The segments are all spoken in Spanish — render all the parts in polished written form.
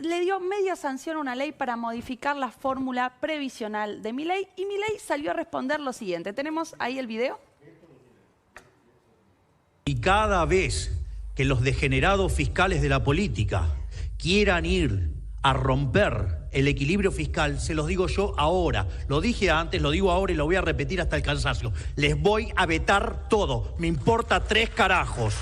le dio media sanción a una ley para modificar la fórmula previsional de Milei, y Milei salió a responder lo siguiente. ¿Tenemos ahí el video? Y cada vez que los degenerados fiscales de la política quieran ir a romper el equilibrio fiscal, se los digo yo ahora, lo dije antes, lo digo ahora y lo voy a repetir hasta el cansancio. Les voy a vetar todo, me importa 3 carajos.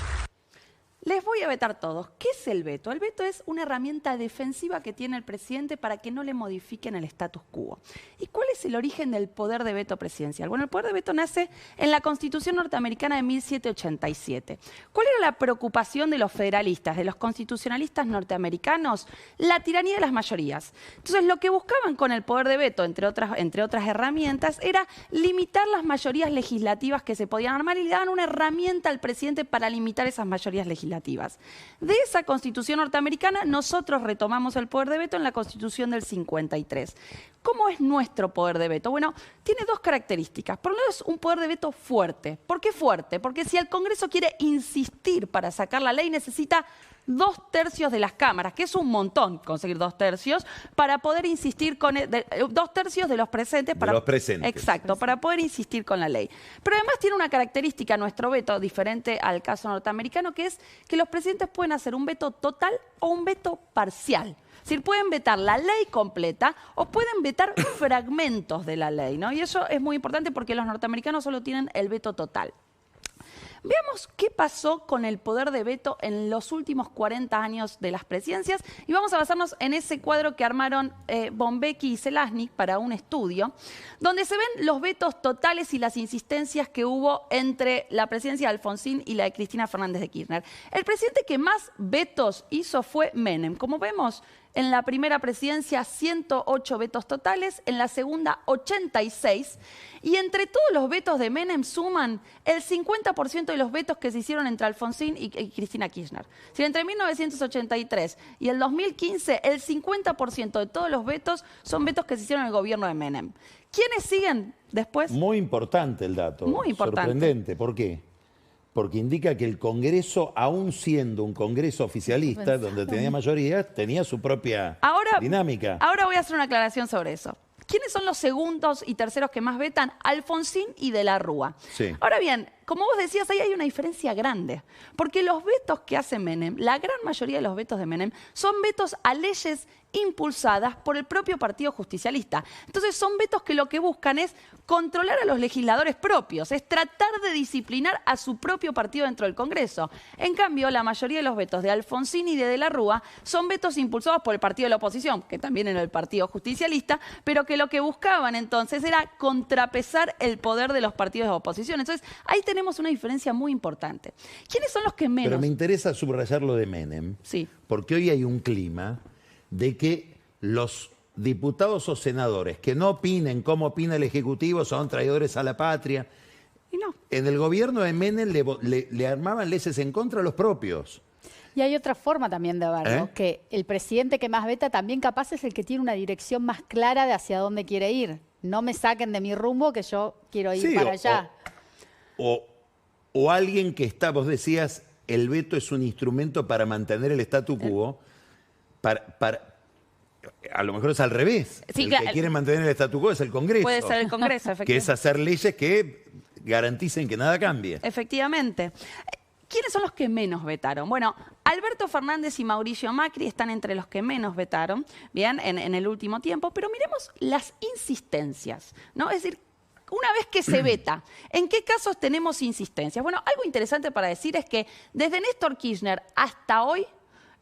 Les voy a vetar todos. ¿Qué es el veto? El veto es una herramienta defensiva que tiene el presidente para que no le modifiquen el status quo. ¿Y cuál es el origen del poder de veto presidencial? Bueno, el poder de veto nace en la Constitución norteamericana de 1787. ¿Cuál era la preocupación de los federalistas, de los constitucionalistas norteamericanos? La tiranía de las mayorías. Entonces, lo que buscaban con el poder de veto, entre otras herramientas, era limitar las mayorías legislativas que se podían armar, y le daban una herramienta al presidente para limitar esas mayorías legislativas. De esa Constitución norteamericana, nosotros retomamos el poder de veto en la Constitución del 53. ¿Cómo es nuestro poder de veto? Bueno, tiene 2 características. Por un lado, es un poder de veto fuerte. ¿Por qué fuerte? Porque si el Congreso quiere insistir para sacar la ley, necesita 2/3 de las cámaras, que es un montón conseguir 2/3 para poder insistir con 2/3 de los presentes. De los presentes. Exacto, para poder insistir con la ley. Pero además tiene una característica nuestro veto, diferente al caso norteamericano, que es que los presidentes pueden hacer un veto total o un veto parcial. Es decir, pueden vetar la ley completa o pueden vetar fragmentos de la ley, ¿no? Y eso es muy importante porque los norteamericanos solo tienen el veto total. Veamos qué pasó con el poder de veto en los últimos 40 años de las presidencias, y vamos a basarnos en ese cuadro que armaron Bombecki y Zelazny para un estudio, donde se ven los vetos totales y las insistencias que hubo entre la presidencia de Alfonsín y la de Cristina Fernández de Kirchner. El presidente que más vetos hizo fue Menem. Como vemos, en la primera presidencia 108 vetos totales, en la segunda 86, y entre todos los vetos de Menem suman el 50% de los vetos que se hicieron entre Alfonsín y Cristina Kirchner. Si entre 1983 y el 2015, el 50% de todos los vetos son vetos que se hicieron en el gobierno de Menem. ¿Quiénes siguen después? Muy importante el dato. Muy importante. Sorprendente. ¿Por qué? Porque indica que el Congreso, aún siendo un Congreso oficialista, donde tenía mayoría, tenía su propia dinámica. Ahora voy a hacer una aclaración sobre eso. ¿Quiénes son los segundos y terceros que más vetan? Alfonsín y De la Rúa. Sí. Ahora bien, como vos decías, ahí hay una diferencia grande. Porque los vetos que hace Menem, la gran mayoría de los vetos de Menem, son vetos a leyes impulsadas por el propio Partido Justicialista. Entonces son vetos que lo que buscan es controlar a los legisladores propios, es tratar de disciplinar a su propio partido dentro del Congreso. En cambio, la mayoría de los vetos de Alfonsín y de la Rúa son vetos impulsados por el partido de la oposición, que también era el Partido Justicialista, pero que lo que buscaban entonces era contrapesar el poder de los partidos de oposición. Entonces, ahí tenemos una diferencia muy importante. ¿Quiénes son los que menos? Pero me interesa subrayar lo de Menem, sí, porque hoy hay un clima de que los diputados o senadores que no opinen como opina el Ejecutivo son traidores a la patria. Y no. En el gobierno de Menem le armaban leyes en contra a los propios. Y hay otra forma también de verlo, que el presidente que más veta también capaz es el que tiene una dirección más clara de hacia dónde quiere ir. No me saquen de mi rumbo que yo quiero ir para allá. O alguien que está, vos decías, el veto es un instrumento para mantener el statu quo. A lo mejor es al revés. Sí, el claro, que quiere mantener el statu quo es el Congreso. Puede ser el Congreso, efectivamente. Que es hacer leyes que garanticen que nada cambie. Efectivamente. ¿Quiénes son los que menos vetaron? Bueno, Alberto Fernández y Mauricio Macri están entre los que menos vetaron, bien, en el último tiempo, pero miremos las insistencias, ¿no? Es decir, una vez que se veta, ¿en qué casos tenemos insistencias? Bueno, algo interesante para decir es que desde Néstor Kirchner hasta hoy,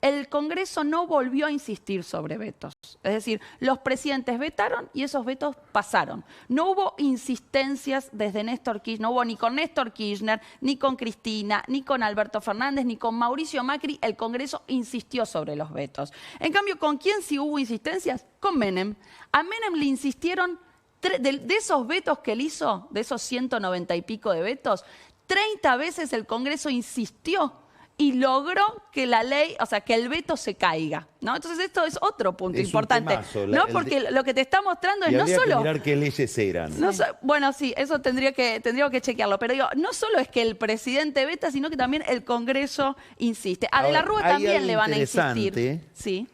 el Congreso no volvió a insistir sobre vetos. Es decir, los presidentes vetaron y esos vetos pasaron. No hubo insistencias desde Néstor Kirchner, no hubo ni con Néstor Kirchner, ni con Cristina, ni con Alberto Fernández, ni con Mauricio Macri. El Congreso insistió sobre los vetos. En cambio, ¿con quién sí hubo insistencias? Con Menem. A Menem le insistieron, de esos vetos que él hizo, de esos 190 y pico de vetos, 30 veces el Congreso insistió y logró que la ley, o sea, que el veto se caiga, ¿no? Entonces esto es otro punto importante, ¿no? Porque lo que te está mostrando es no solo... Habría que mirar qué leyes eran. Bueno, sí, eso tendríamos que chequearlo, pero digo, no solo es que el presidente veta, sino que también el Congreso insiste. A De la Rúa también le van a insistir. Sí.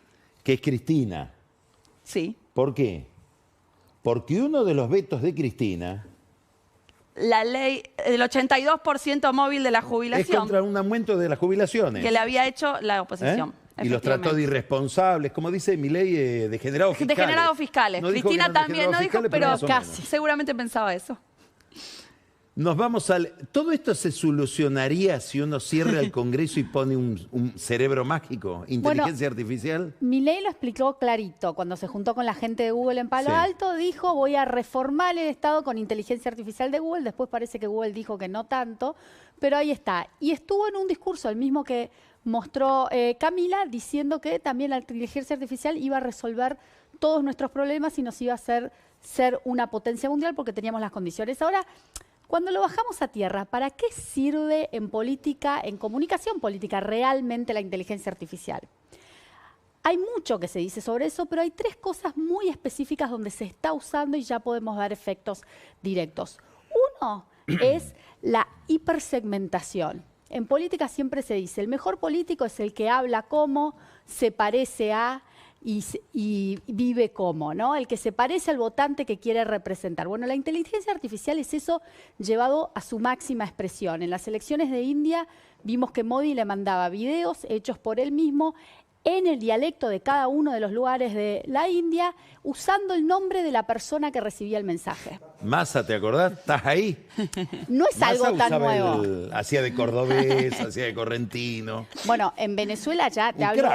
que es Cristina. Sí. ¿Por qué? Porque uno de los vetos de Cristina... La ley del 82% móvil de la jubilación. Es contra un aumento de las jubilaciones. Que le había hecho la oposición. Y los trató de irresponsables, como dice Milei, degenerados fiscales. Degenerados fiscales. No Cristina también no dijo, pero casi. Seguramente pensaba eso. Nos vamos al... ¿Todo esto se solucionaría si uno cierra el Congreso y pone un cerebro mágico, inteligencia artificial? Milei lo explicó clarito cuando se juntó con la gente de Google en Palo Alto. Dijo, voy a reformar el Estado con inteligencia artificial de Google. Después parece que Google dijo que no tanto, pero ahí está. Y estuvo en un discurso, el mismo que mostró Camila, diciendo que también la inteligencia artificial iba a resolver todos nuestros problemas y nos iba a hacer ser una potencia mundial porque teníamos las condiciones. Ahora... Cuando lo bajamos a tierra, ¿para qué sirve en política, en comunicación política, realmente la inteligencia artificial? Hay mucho que se dice sobre eso, pero hay 3 cosas muy específicas donde se está usando y ya podemos dar efectos directos. Uno es la hipersegmentación. En política siempre se dice, el mejor político es el que habla como, se parece a... Y vive como, ¿no? El que se parece al votante que quiere representar. Bueno, la inteligencia artificial es eso llevado a su máxima expresión. En las elecciones de India vimos que Modi le mandaba videos hechos por él mismo en el dialecto de cada uno de los lugares de la India, usando el nombre de la persona que recibía el mensaje. Massa, ¿te acordás? ¿Estás ahí? No es Massa algo tan nuevo. Hacía de cordobés, hacía de correntino. Bueno, en Venezuela ya te hablo...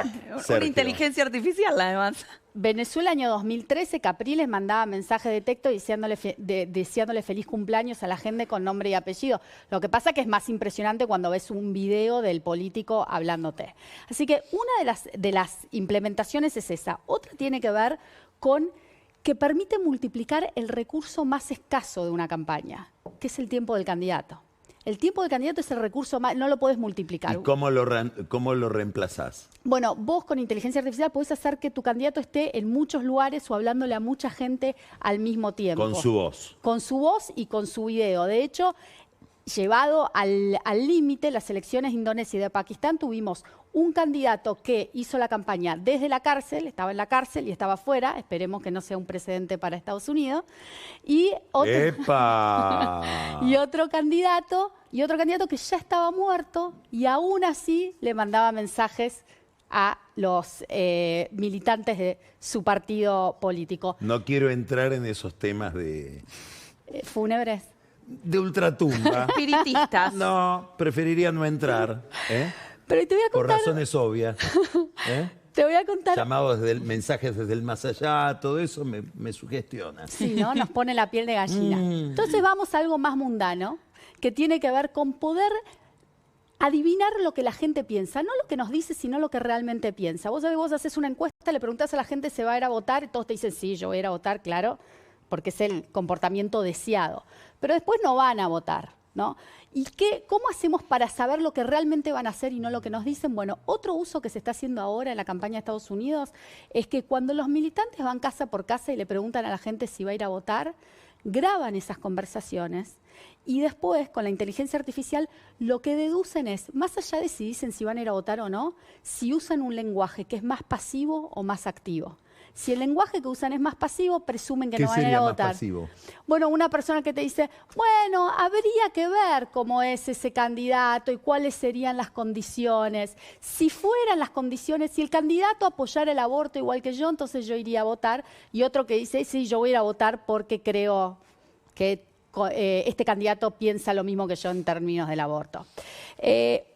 Una inteligencia artificial, además. Venezuela, año 2013, Capriles mandaba mensajes de texto deseándole feliz cumpleaños a la gente con nombre y apellido. Lo que pasa es que es más impresionante cuando ves un video del político hablándote. Así que una de las implementaciones es esa. Otra tiene que ver con que permite multiplicar el recurso más escaso de una campaña, que es el tiempo del candidato. El tiempo del candidato es el recurso más, no lo podés multiplicar. ¿Y cómo lo reemplazás? Bueno, vos con inteligencia artificial podés hacer que tu candidato esté en muchos lugares o hablándole a mucha gente al mismo tiempo. Con su voz. Con su voz y con su video. De hecho, llevado al límite, las elecciones de Indonesia y de Pakistán, tuvimos un candidato que hizo la campaña desde la cárcel, estaba en la cárcel y estaba fuera, esperemos que no sea un precedente para Estados Unidos, y otro candidato que ya estaba muerto y aún así le mandaba mensajes a los militantes de su partido político. No quiero entrar en esos temas de... fúnebres. De ultratumba. Espiritistas. No, preferiría no entrar. Pero te voy a contar... Por razones obvias. Te voy a contar... Llamados mensajes desde el más allá, todo eso me sugestiona. Sí, ¿no? Nos pone la piel de gallina. Entonces vamos a algo más mundano, que tiene que ver con poder adivinar lo que la gente piensa. No lo que nos dice, sino lo que realmente piensa. Vos sabés, vos haces una encuesta, le preguntás a la gente si va a ir a votar, y todos te dicen, sí, yo voy a ir a votar, claro, porque es el comportamiento deseado. Pero después no van a votar, ¿no? ¿Y cómo hacemos para saber lo que realmente van a hacer y no lo que nos dicen? Bueno, otro uso que se está haciendo ahora en la campaña de Estados Unidos es que cuando los militantes van casa por casa y le preguntan a la gente si va a ir a votar, graban esas conversaciones y después, con la inteligencia artificial, lo que deducen es, más allá de si dicen si van a ir a votar o no, si usan un lenguaje que es más pasivo o más activo. Si el lenguaje que usan es más pasivo, presumen que no van a ir a votar. Más pasivo? Bueno, una persona que te dice, bueno, habría que ver cómo es ese candidato y cuáles serían las condiciones. Si fueran las condiciones, si el candidato apoyara el aborto igual que yo, entonces yo iría a votar. Y otro que dice, sí, yo voy a ir a votar porque creo que este candidato piensa lo mismo que yo en términos del aborto.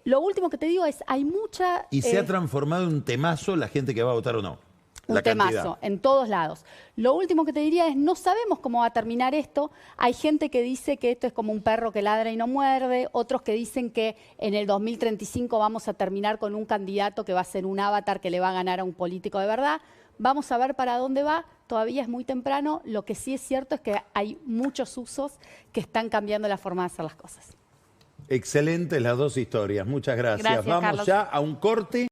Lo último que te digo es, hay mucha... ¿Y se ha transformado en un temazo la gente que va a votar o no? Un temazo, en todos lados. Lo último que te diría es, no sabemos cómo va a terminar esto. Hay gente que dice que esto es como un perro que ladra y no muerde. Otros que dicen que en el 2035 vamos a terminar con un candidato que va a ser un avatar que le va a ganar a un político de verdad. Vamos a ver para dónde va. Todavía es muy temprano. Lo que sí es cierto es que hay muchos usos que están cambiando la forma de hacer las cosas. Excelentes las dos historias. Muchas gracias. Gracias, Vamos Carlos. ya a un corte.